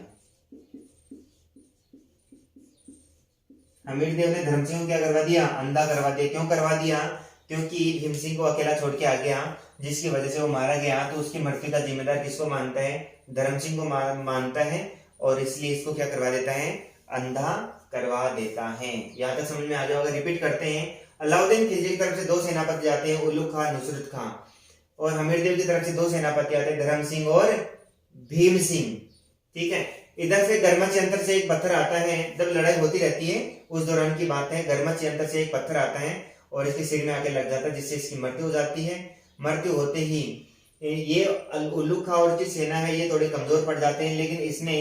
हमीरदेव ने धर्म सिंह को क्या करवा दिया? अंधा करवा दिया। क्यों करवा दिया? क्योंकि भीम सिंह को अकेला छोड़ के आ गया, जिसकी वजह से वो मारा गया। तो उसकी मृत्यु का जिम्मेदार किसको मानता है? धर्म सिंह को मानता है, और इसलिए इसको क्या करवा देता है? अंधा करवा देता है। यहाँ तक समझ में आ जाओगे। रिपीट करते हैं। अलाउद्दीन खिलजी की तरफ से दो सेनापति आते हैं, उल्लू खां, नुसरत खां। और हमीरदेव की तरफ से दो सेनापति आते हैं, धर्म सिंह और भीम सिंह। ठीक है, इधर से गरमच यंत्र से एक पत्थर आता है। जब लड़ाई होती रहती है उस दौरान की बात है, गरमच यंत्र से एक पत्थर आता है और इसके सिर में आके लग जाता है, जिससे इसकी मृत्यु हो जाती है। मृत्यु होते ही ये उल्लू खां और की सेना है, ये थोड़े कमजोर पड़ जाते हैं, लेकिन इसने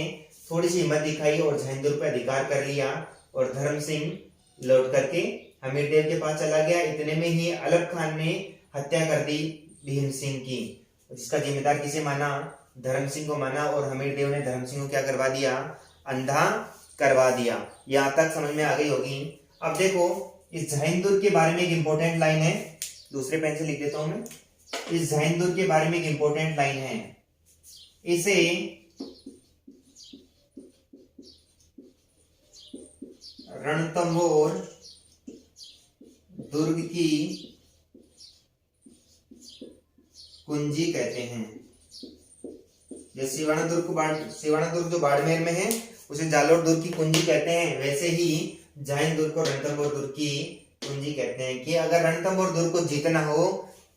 थोड़ी सी हिम्मत दिखाई और झाइन-दुर्ग पर अधिकार कर लिया। और धर्म सिंह लौट करके हमीरदेव के पास चला गया। इतने में ही अलग खान ने हत्या कर दी भीम सिंह की, जिसका जिम्मेदार किसे माना? धर्म सिंह को माना। और हमीरदेव ने धर्म सिंह को क्या करवा दिया? अंधा करवा दिया। यहाँ तक समझ में आ गई होगी। अब देखो, इस झाइन-दुर्ग के बारे में एक इंपॉर्टेंट लाइन है, दूसरे पेन से लिख देता हूं मैं। इस झाइन-दुर्ग के बारे में एक इंपॉर्टेंट लाइन है, इसे रणथंभौर दुर्ग की कुंजी कहते हैं। जैसे सिवाना दुर्ग जो बाड़मेर में है उसे जालोर दुर्ग की कुंजी कहते हैं, वैसे ही झाइन दुर्ग को रणथंभौर दुर्ग की कुंजी कहते हैं। कि अगर रणथंभौर दुर्ग को जीतना हो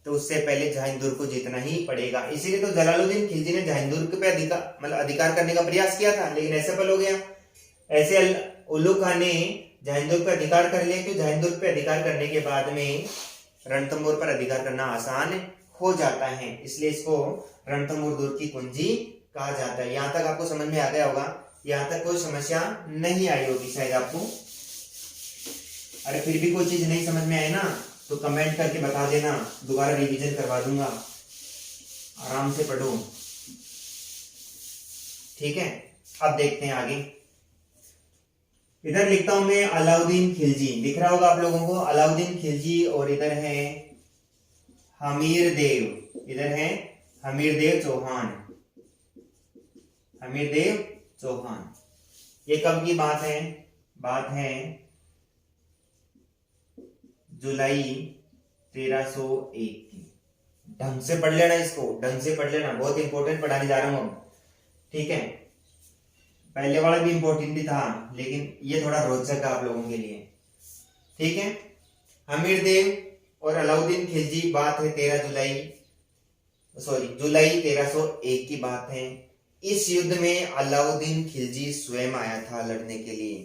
तो उससे पहले झाइन दुर्ग को जीतना ही पड़ेगा। इसीलिए तो जलालुद्दीन खिलजी ने झाइन दुर्ग पे अधिकार करने का प्रयास किया था, लेकिन असफल हो गया। ऐसे उल्लू खां ने झाइन दुर्ग पे अधिकार कर लिया, क्योंकि झाइन दुर्ग पे अधिकार करने के बाद में रणथंभौर पर अधिकार करना आसान हो जाता है, इसलिए इसको रणथंभौर दुर्ग की कुंजी कहा जाता है। यहाँ तक आपको समझ में आ गया होगा। यहाँ तक कोई समस्या नहीं आई होगी शायद आपको। अरे फिर भी कोई चीज नहीं समझ में आए ना तो कमेंट करके बता देना, दोबारा रिवीजन करवा दूंगा, आराम से पढ़ो। ठीक है, अब देखते हैं आगे। इधर लिखता हूं मैं अलाउद्दीन खिलजी, दिख रहा होगा आप लोगों को, अलाउद्दीन खिलजी। और इधर है हमीरदेव, इधर है हमीरदेव चौहान, हमीरदेव चौहान। ये कब की बात है? बात है जुलाई 1301 की। ढंग से पढ़ लेना, इसको ढंग से पढ़ लेना, बहुत इंपॉर्टेंट पढ़ाने जा रहा हूं अब। ठीक है, पहले वाला भी इंपॉर्टेंट ही था, लेकिन ये थोड़ा रोचक है आप लोगों के लिए। ठीक है, हमीरदेव और अलाउद्दीन खिलजी, बात है जुलाई 1301 की बात है। इस युद्ध में अलाउद्दीन खिलजी स्वयं आया था लड़ने के लिए।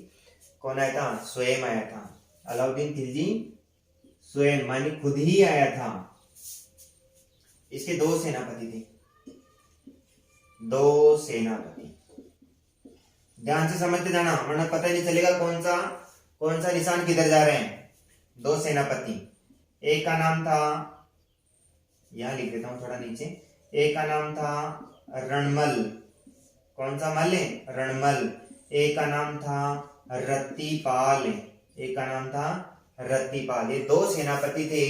कौन आया था? स्वयं आया था। अलाउद्दीन खिलजी स्वयं मानी खुद ही आया था। इसके दो सेनापति थे, दो सेनापति। ध्यान से समझते जाना, वरना पता ही नहीं चलेगा कौन सा निशान किधर जा रहे हैं। दो सेनापति, एक का नाम था, यहां लिख देता हूं थोड़ा नीचे, एक का नाम था रणमल। कौन सा मल है? रणमल। एक का नाम था रत्तीपाल, एक का नाम था रत्तीपाल। ये दो सेनापति थे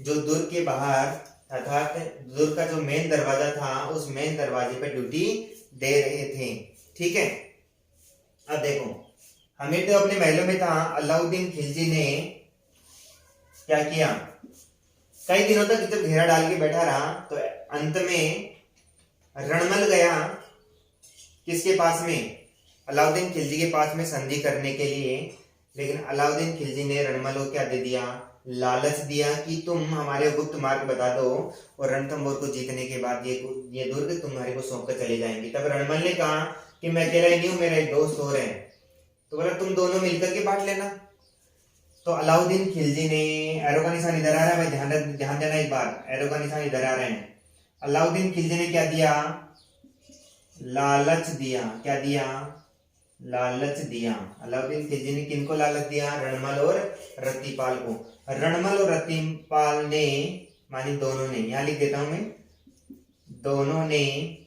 जो दुर्ग के बाहर अर्थात दुर्ग का जो मेन दरवाजा था उस मेन दरवाजे पे ड्यूटी दे रहे थे। ठीक है, अब देखो, हमीरदेव अपने महलों में था। अलाउद्दीन खिलजी ने क्या किया? कई दिनों तक जब घेरा डाल के बैठा रहा तो अंत में रणमल गया किसके पास में, अलाउद्दीन खिलजी के पास में संधि करने के लिए। लेकिन अलाउद्दीन खिलजी ने रणमल को क्या दे दिया, लालच दिया कि तुम हमारे गुप्त मार्ग बता दो और रणथंभौर को जीतने के बाद ये दुर्ग तुम्हारे को सौंप कर चले जाएंगे। तब रणमल ने कहा कि मैं अकेला ही नहीं हूं, मेरा एक दोस्त और है। तो बोला तुम दोनों मिलकर के बांट लेना। तो अलाउद्दीन खिलजी ने, एरो का निशान इधर आ रहा है भाई, ध्यान देना एक बार, एरो का निशान इधर आ रहे हैं। अलाउद्दीन खिलजी ने क्या दिया, लालच दिया। क्या दिया, लालच दिया। अलाउद्दीन खिलजी ने किनको लालच दिया, रणमल और रत्तीपाल को। रणमल और रत्तीपाल ने, मानी दोनों ने, यहां लिख देता हूं मैं, दोनों ने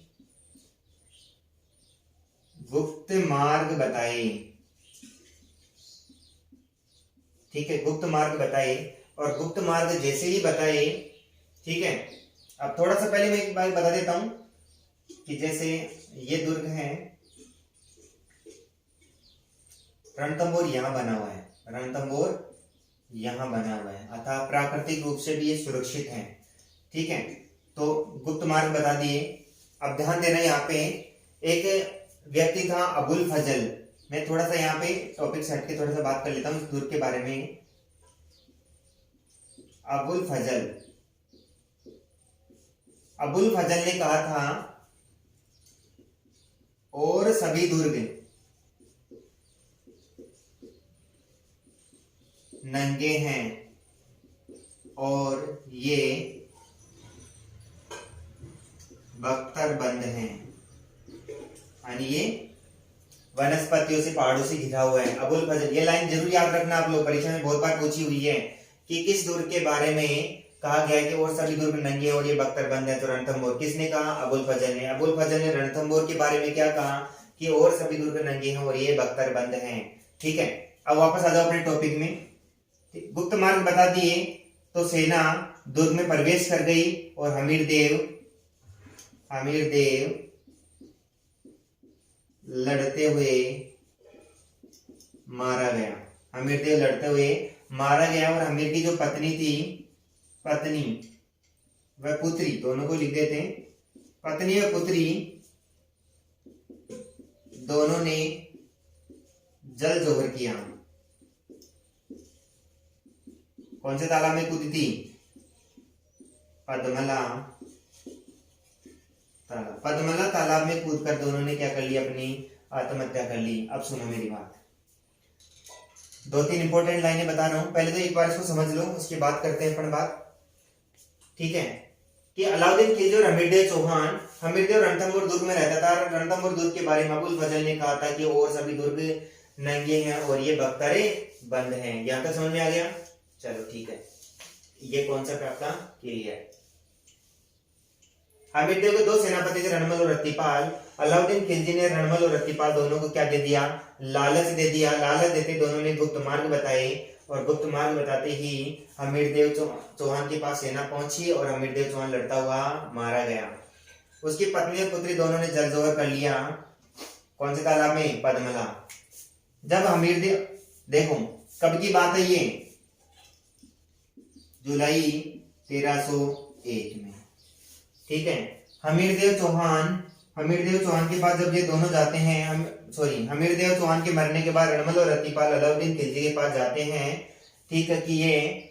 गुप्त मार्ग बताए। ठीक है, गुप्त मार्ग बताए। और गुप्त मार्ग जैसे ही बताए, ठीक है, अब थोड़ा सा पहले मैं एक बात बता देता हूं कि जैसे ये दुर्ग है, रणथंभौर यहां बना हुआ है, रणथंभौर यहां बना हुआ है, अतः प्राकृतिक रूप से भी ये सुरक्षित है। ठीक है, तो गुप्त मार्ग बता दिए। अब ध्यान देना, यहाँ पे एक व्यक्ति था अबुल फजल। मैं थोड़ा सा यहाँ पे टॉपिक से हटके थोड़ा सा बात कर लेता हूँ इस दुर्ग के बारे में। अबुल फजल, अबुल फजल ने कहा था और सभी दुर्ग नंगे हैं और ये बख्तर बंद हैं, यानी ये वनस्पतियों से, पहाड़ों से घिरा हुआ है। अबुल फजल, ये लाइन जरूर याद रखना आप लोग, परीक्षा में बहुत बार पूछी हुई है कि किस दुर्ग के बारे में कहा गया है कि और सभी दुर्ग नंगे और ये बख्तर बंद है। तो रणथंभौर, किसने कहा, अबुल फजल ने। अबुल फजल ने रणथंभौर के बारे में क्या कहा कि और सभी दुर्ग नंगे हैं और ये बख्तर बंद हैं। ठीक है, अब वापस आ जाओ अपने टॉपिक में। गुप्त मार्ग बता दिए तो सेना दुर्ग में प्रवेश कर गई और हमीर देव लड़ते हुए मारा गया। हमीर देव लड़ते हुए मारा गया और हमीर की जो पत्नी थी, पत्नी व पुत्री, दोनों को लिख देते हैं, पत्नी और पुत्री दोनों ने जल जोहर किया। कौन से तालाब में कूदी थी, पद्मला तालाब। पद्मला तालाब में कूदकर दोनों ने क्या कर लिया, अपनी आत्महत्या कर ली। अब सुनो मेरी बात, दो तीन इंपॉर्टेंट लाइनें बता रहा हूं, पहले तो एक बार इसको समझ लो, उसके बाद करते हैं अपन बात। ठीक है, कि अलाउद्दीन खिलजी और हमीरदेव चौहान, हमीरदेव रणथंभौर दुर्ग में रहता था। रणथंभौर दुर्ग के बारे में अबुल फजल ने कहा था कि और सभी दुर्ग नंगे हैं और ये बख्तरे बंद हैं। यहां तक समझ में आ गया, चलो ठीक है, ये कॉन्सेप्ट आपका क्लियर। हमीरदेव के दो सेनापति थे, रणमल और रत्तीपाल। अलाउद्दीन खिलजी ने रणमल और रत्तीपाल दोनों को क्या दे दिया, लालच दे दिया। लालच देते दोनों ने गुप्त मार्ग बताए और गुप्त मार्ग बताते ही हमीरदेव चौहान के पास सेना पहुंची और हमीरदेव चौहान लड़ता हुआ मारा गया। उसकी पत्नी और पुत्री दोनों ने जल जोहर कर लिया। कौन से तालाब में, पद्मला। जब हमीरदेव, देखो कब की बात है ये, जुलाई 1301 में। ठीक है, हमीरदेव चौहान के पास जब ये दोनों जाते हैं, हमीरदेव चौहान के मरने के बाद रणमल और रत्तीपाल अलाउद्दीन खिलजी के पास जाते हैं। ठीक है, कि ये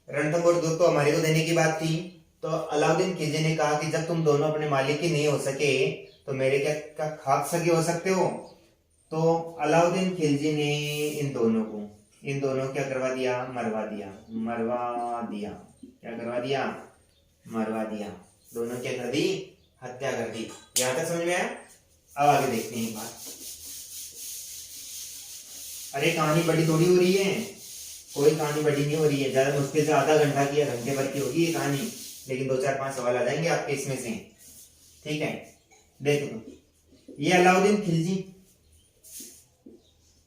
रणथंभौर दुर्ग तो हमारे को देने की बात थी। तो अलाउद्दीन खिलजी ने कहा कि जब तुम दोनों अपने मालिक की नहीं हो सके तो मेरे क्या खाक सके हो सकते हो। तो अलाउद्दीन खिलजी ने इन दोनों क्या करवा दिया, मरवा दिया। क्या करवा दिया, मरवा दिया। दोनों क्या कर दी, हत्या कर दी। यहां तक समझ में आया। अब आगे देखते हैं एक बात। अरे कहानी बड़ी थोड़ी हो रही है, कोई कहानी बड़ी नहीं हो रही है, ज्यादा मुश्किल से आधा घंटा की या घंटे भर की होगी ये कहानी, लेकिन 2-4-5 सवाल आ जाएंगे आपके इसमें से। ठीक है, देखो ये अलाउद्दीन खिलजी,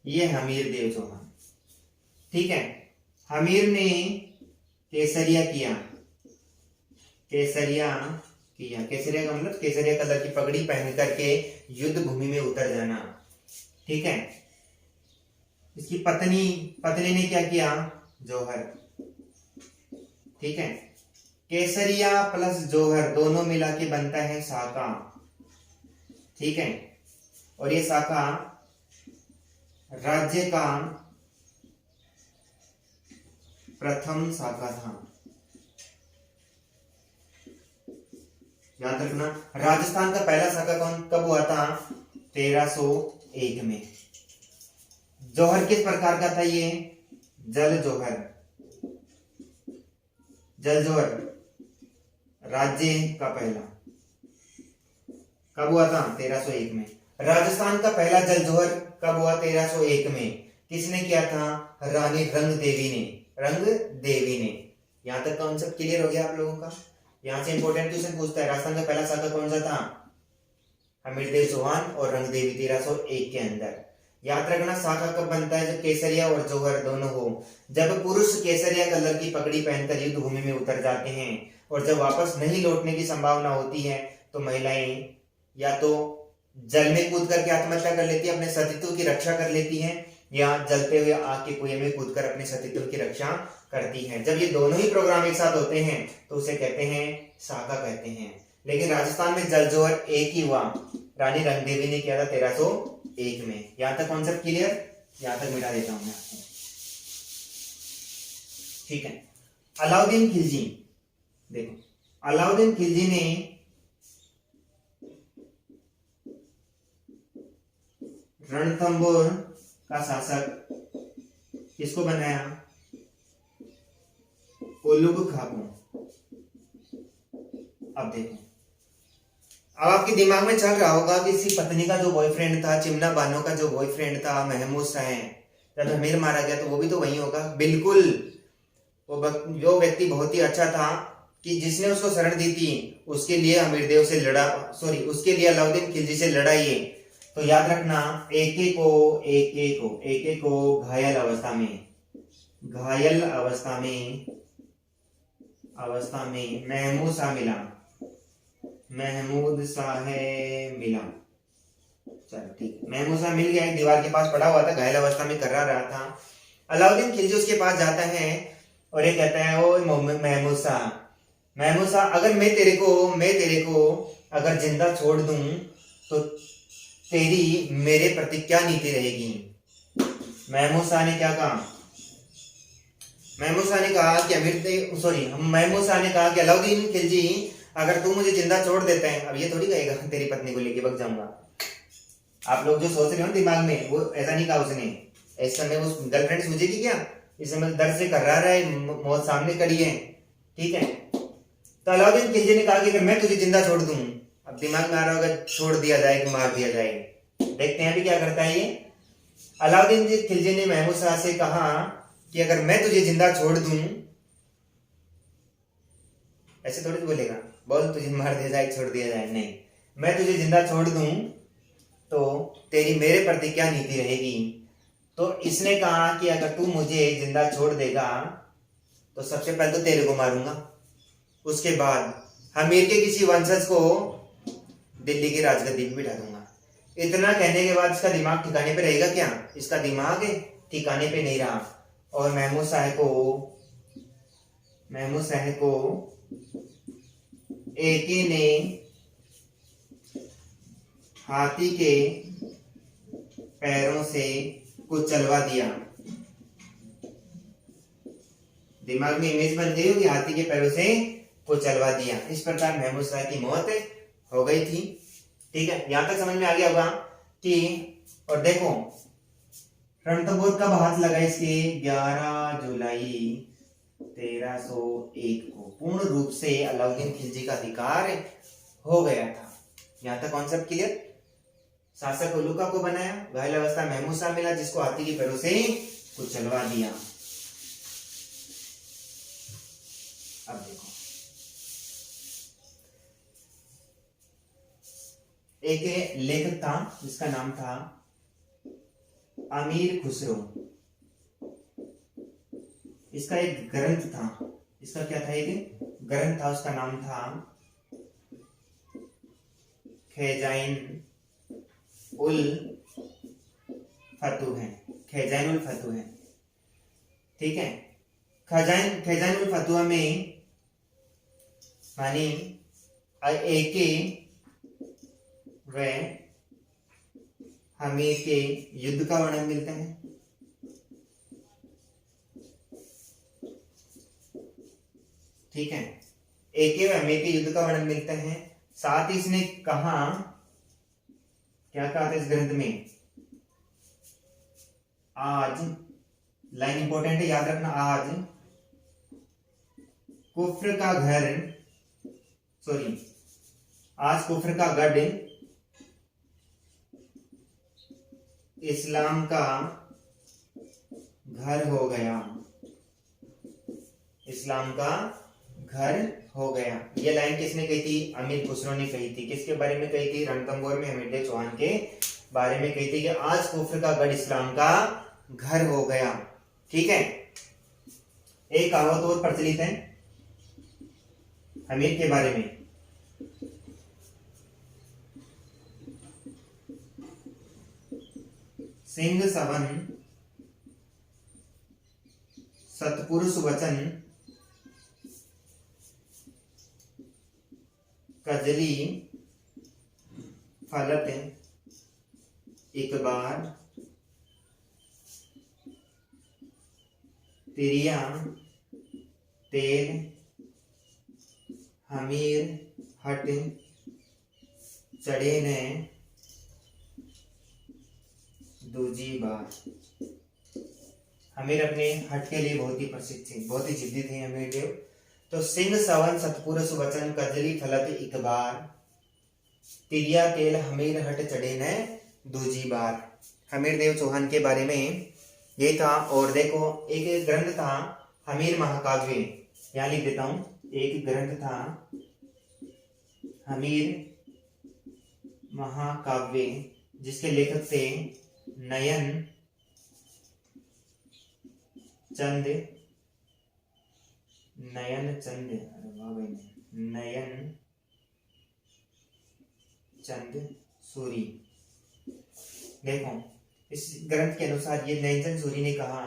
ये हमीरदेव चौहान। ठीक है, हमीर ने केसरिया का मतलब केसरिया कलर की पगड़ी पहन करके युद्ध भूमि में उतर जाना। ठीक है, इसकी पत्नी ने क्या किया, जौहर। ठीक है, केसरिया प्लस जौहर दोनों मिला के बनता है शाखा, ठीक है। और ये शाखा राज्य का प्रथम शाखा था। याद रखना, राजस्थान का पहला शाखा कब हुआ था? 1301 में। जौहर किस प्रकार का था? ये जल जौहर, जल जौहर राज्य का पहला कब हुआ था? 1301 में। राजस्थान का पहला जल जौहर कब हुआ? 1301 में। किसने किया था? रानी रंग देवी ने, रंग देवी ने। यहां तक कॉन्सेप्ट क्लियर हो गया आप लोगों का? यहां से इंपॉर्टेंट क्वेश्चन पूछता है, राजस्थान का पहला शाखा कौन सा था? हमीरदेव चौहान और रंग देवी 1301 के अंदर। याद रखना, शाखा कब बनता है? जब केसरिया और जौहर दोनों हो। जब पुरुष केसरिया कलर की पगड़ी पहनकर युद्ध भूमि में उतर जाते हैं और जब वापस नहीं लौटने की संभावना होती है तो महिलाएं या तो जल में कूद करके आत्महत्या कर लेती है, अपने सतीत्व की रक्षा कर लेती हैं, या जलते हुए आग के कुएं में कूदकर अपने सतीत्व की रक्षा करती हैं। जब ये दोनों ही प्रोग्राम एक साथ होते हैं तो उसे कहते हैं शाखा कहते हैं। लेकिन राजस्थान में जल जौहर एक ही हुआ, रानी रंगदेवी ने किया था 1301 में। यहां तक कॉन्सेप्ट क्लियर? यहां तक मिटा देता हूं मैं आपको, ठीक है। अलाउद्दीन खिलजी, देखो अलाउद्दीन खिलजी ने रणथंभौर का शासक किसको बनाया? उलुग खां। अब देखो, अब आपके दिमाग में चल रहा होगा कि इसकी पत्नी का जो बॉयफ्रेंड था, चिमना बानो का जो बॉयफ्रेंड था महमूद शाह, जब हमीर मारा गया तो वो भी तो वही होगा। बिल्कुल, वो व्यक्ति बहुत ही अच्छा था कि जिसने उसको शरण दी थी, उसके लिए हमीरदेव से लड़ा, सॉरी उसके लिए अलाउद्दीन खिलजी से लड़ा ये। तो याद रखना, एक को घायल अवस्था में महमूद शाह मिला। चलो ठीक है, महमूद शाह मिल गया, दीवार के पास पड़ा हुआ था, घायल अवस्था में कर्रा रहा था। अलाउद्दीन खिलजी उसके पास जाता है और ये कहता है, ओ महमूद शाह, अगर मैं तेरे को अगर जिंदा छोड़ दूं तो तेरी मेरे प्रति क्या नीति रहेगी? महमूद शाह ने क्या कहा? महमूद शाह ने कहा कि अलाउद्दीन खिलजी, अगर तू मुझे जिंदा छोड़ देता है, अब ये थोड़ी कहेगा तेरी पत्नी को लेके भाग जाऊंगा। आप लोग जो सोच रहे हो दिमाग में, वो ऐसा नहीं कहा उसने। इस समय वो गर्लफ्रेंड सूझेगी क्या? इस समय दर्द से कर्रा रहा है, मौत सामने खड़ी है, ठीक है। तो अलाउद्दीन खिलजी ने कहा कि अगर मैं तुझे जिंदा छोड़ दूं, अब दिमाग में आ रहा होगा छोड़ दिया जाए कि मार दिया जाए। देखते हैं अभी क्या करता है ये। अलाउद्दीन खिलजी ने महमूद शाह से कहा कि अगर मैं तुझे जिंदा छोड़ दूं, ऐसे थोड़ी बोलेगा, बोल तुझे मार दिया जाए, छोड़ दिया जाए, नहीं, मैं तुझे जिंदा छोड़ दूं तो तेरी मेरे प्रति क्या नीति रहेगी? तो इसने कहा कि अगर तू मुझे जिंदा छोड़ देगा तो सबसे पहले तो तेरे को मारूंगा, उसके बाद हमीर के किसी वंशज को दिल्ली की राजगद्दी पे बिठा दूंगा। इतना कहने के बाद इसका दिमाग ठिकाने पे रहेगा क्या? इसका दिमाग ठिकाने पे नहीं रहा और महमूद शाह को एके ने हाथी के पैरों से कुचलवा दिया। दिमाग में इमेज बन गई होगी, हाथी के पैरों से कुचलवा दिया। इस प्रकार महमूद शाह की मौत हो गई थी, ठीक है। यहां तक समझ में आ गया होगा कि, और देखो रणथंभौर कब हाथ लगा इसके? 11 जुलाई 1301 को पूर्ण रूप से अलाउद्दीन खिलजी का अधिकार हो गया था। यहां तक कॉन्सेप्ट क्लियर? शासक उलुगा को बनाया, घायल अवस्था महमूद शाह मिला जिसको हाथी के पैरों से कुचलवा दिया। अब देखो, एक लेखक था जिसका नाम था अमीर खुसरो। इसका एक ग्रंथ था, इसका क्या था? एक ग्रंथ था, उसका नाम था खजाइन उल फतूह, ठीक है। खजाइन उल फतूह में मानी एके व हमीर के युद्ध का वर्णन मिलता है। ठीक है, एके व हमीर के युद्ध का वर्णन मिलता है। साथ ही इसने कहा, क्या कहा था इस ग्रंथ में, आज, लाइन इंपॉर्टेंट है याद रखना, आज कुफ्र का घर, सॉरी, आज कुफ्र का गढ़ इस्लाम का घर हो गया, इस्लाम का घर हो गया। ये लाइन किसने कही थी? अमीर खुसरो ने कही थी। किसके बारे में कही थी? रणथंभौर में हमीरदेव चौहान के बारे में कही थी कि आज कुफ्र का गढ़ इस्लाम का घर हो गया। ठीक है, एक कहावत और प्रचलित है हमीर के बारे में, सिंह सवन सतपुरुष वचन कजली फलत एक बार तिरिया तेल हमीर हट चढ़े ने दूजी बार। हमीर अपने हट के लिए बहुत ही प्रसिद्ध थे, बहुत ही जिद्दी थे हमीर देव। तो सिंह सवन सतपुरुष वचन कजली फलत एक बार तिरिया तेल हमीर हट चढ़े ने दूजी बार। हमीर देव चौहान के बारे में ये था। और देखो एक ग्रंथ था हमीर महाकाव्य, यहां लिख देता हूं, एक ग्रंथ था हमीर महाकाव्य जिसके लेखक थे नयन चंद, नयन चंद सूरी। देखो इस ग्रंथ के अनुसार ये नयन चंद सूरी ने कहा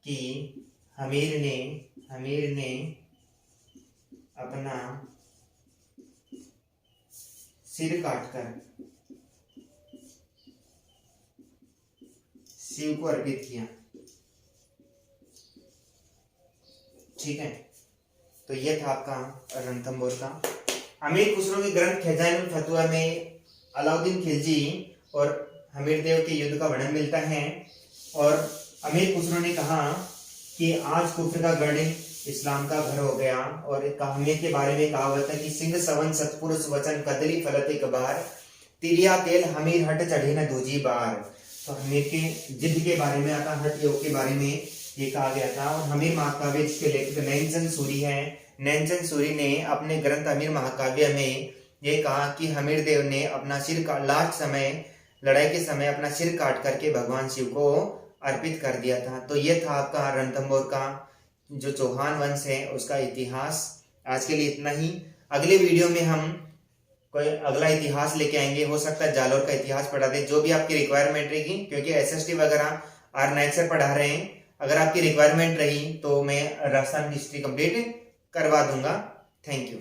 कि हमीर ने अपना सिर काटकर शिव को अर्पित किया। ठीक है, तो ये था आपका रणथंभौर का। अमीर खुसरो के ग्रंथ खजानुल फतवा में अलाउद्दीन खिलजी और हमीर देव के युद्ध का वर्णन मिलता है। और अमीर खुसरो ने कहा कि आज कुफ्र का गढ़ इस्लाम का घर हो गया। और हमीर के बारे में कहावत है कि सिंह सवन सतपुरुष वचन कदली फलत एक बार तिरिया तेल हमीर हट चढ़े न दूजी बार। तो हमीर के जिद के बारे में आता, हट योग के बारे में ये कहा गया था। और हमीर महाकाव्य जिसके लेखक नैनचंद सूरी है, नैनचंद सूरी ने अपने ग्रंथ हमीर महाकाव्य में ये कहा कि हमीर देव ने अपना सिर का लास्ट समय, लड़ाई के समय अपना सिर काट करके भगवान शिव को अर्पित कर दिया था। तो ये था आपका रणथंभौर का जो चौहान वंश है उसका इतिहास। आज के लिए इतना ही। अगले वीडियो में हम कोई अगला इतिहास लेके आएंगे, हो सकता है जालोर का इतिहास पढ़ा दे, जो भी आपकी रिक्वायरमेंट रहेगी, क्योंकि एसएसटी वगैरह R9 से पढ़ा रहे हैं। अगर आपकी रिक्वायरमेंट रही तो मैं राजस्थान हिस्ट्री कंप्लीट करवा दूंगा। Thank you.